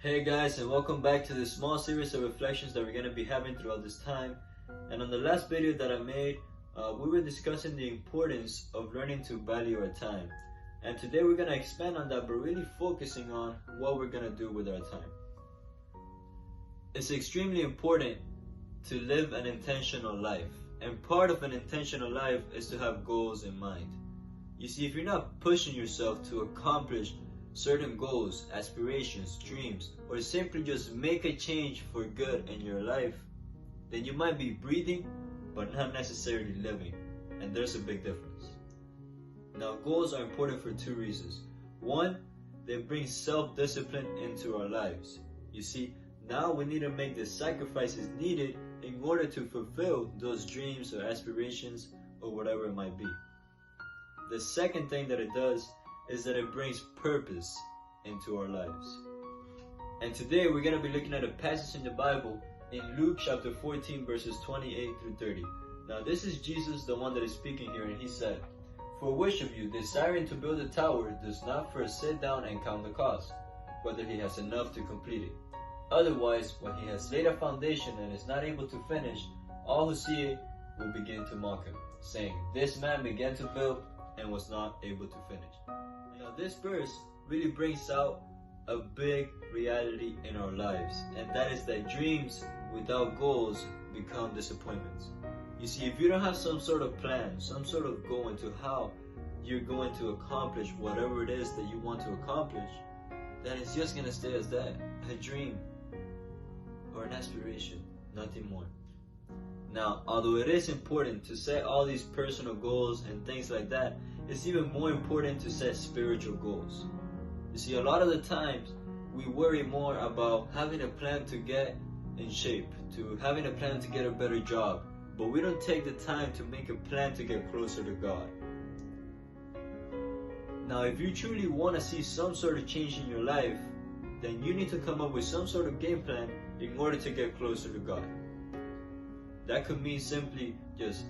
Hey guys, and welcome back to this small series of reflections that we're going to be having throughout this time. And on the last video that I made, we were discussing the importance of learning to value our time. And today we're going to expand on that, but really focusing on what we're going to do with our time. It's extremely important to live an intentional life. And part of an intentional life is to have goals in mind. You see, if you're not pushing yourself to accomplish certain goals, aspirations, dreams, or simply just make a change for good in your life, then you might be breathing but not necessarily living, and there's a big difference. Now, goals are important for two reasons. One, they bring self-discipline into our lives. You see, now we need to make the sacrifices needed in order to fulfill those dreams or aspirations or whatever it might be. The second thing that it does is that it brings purpose into our lives. And today we're going to be looking at a passage in the Bible in Luke chapter 14 verses 28 through 30. Now this is Jesus, the one that is speaking here, and he said, "For which of you, desiring to build a tower, does not first sit down and count the cost, whether he has enough to complete it? Otherwise, when he has laid a foundation and is not able to finish, all who see it will begin to mock him, saying, 'This man began to build and was not able to finish.'" Now this verse really brings out a big reality in our lives, and that is that dreams without goals become disappointments. You see, if you don't have some sort of plan, some sort of goal into how you're going to accomplish whatever it is that you want to accomplish, then it's just going to stay as that, a dream or an aspiration, nothing more. Now, although it is important to set all these personal goals and things like that, it's even more important to set spiritual goals. You see, a lot of the times we worry more about having a plan to get in shape, to having a plan to get a better job, but we don't take the time to make a plan to get closer to God. Now, if you truly want to see some sort of change in your life, then you need to come up with some sort of game plan in order to get closer to God. That could mean simply just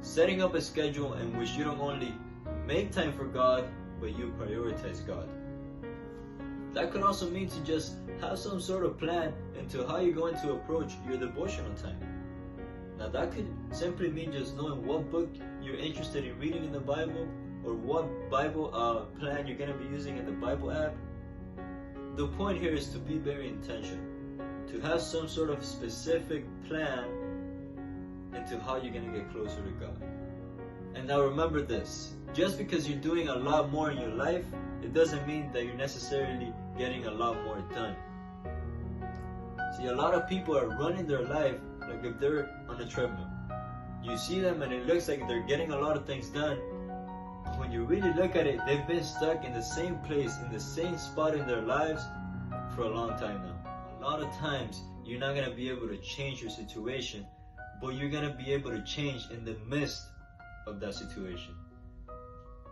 setting up a schedule in which you don't only make time for God, but you prioritize God. That could also mean to just have some sort of plan into how you're going to approach your devotional time. Now that could simply mean just knowing what book you're interested in reading in the Bible, or what Bible plan you're going to be using in the Bible app. The point here is to be very intentional, to have some sort of specific plan into how you're going to get closer to God. And now remember this, just because you're doing a lot more in your life, it doesn't mean that you're necessarily getting a lot more done. See, a lot of people are running their life like if they're on a treadmill. You see them and it looks like they're getting a lot of things done, but when you really look at it, they've been stuck in the same place, in the same spot in their lives for a long time now. A lot of times, you're not going to be able to change your situation, but you're going to be able to change in the midst of that situation.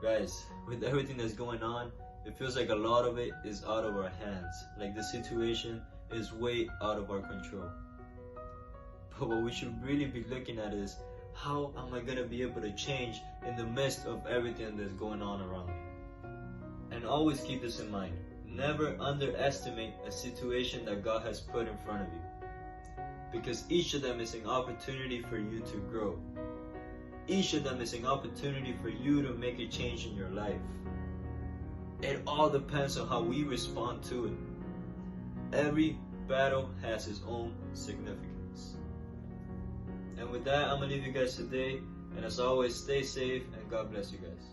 Guys, with everything that's going on, it feels like a lot of it is out of our hands. Like the situation is way out of our control. But what we should really be looking at is, how am I going to be able to change in the midst of everything that's going on around me? And always keep this in mind. Never underestimate a situation that God has put in front of you, because each of them is an opportunity for you to grow. Each of them is an opportunity for you to make a change in your life. It all depends on how we respond to it. Every battle has its own significance. And with that, I'm going to leave you guys today. And as always, stay safe and God bless you guys.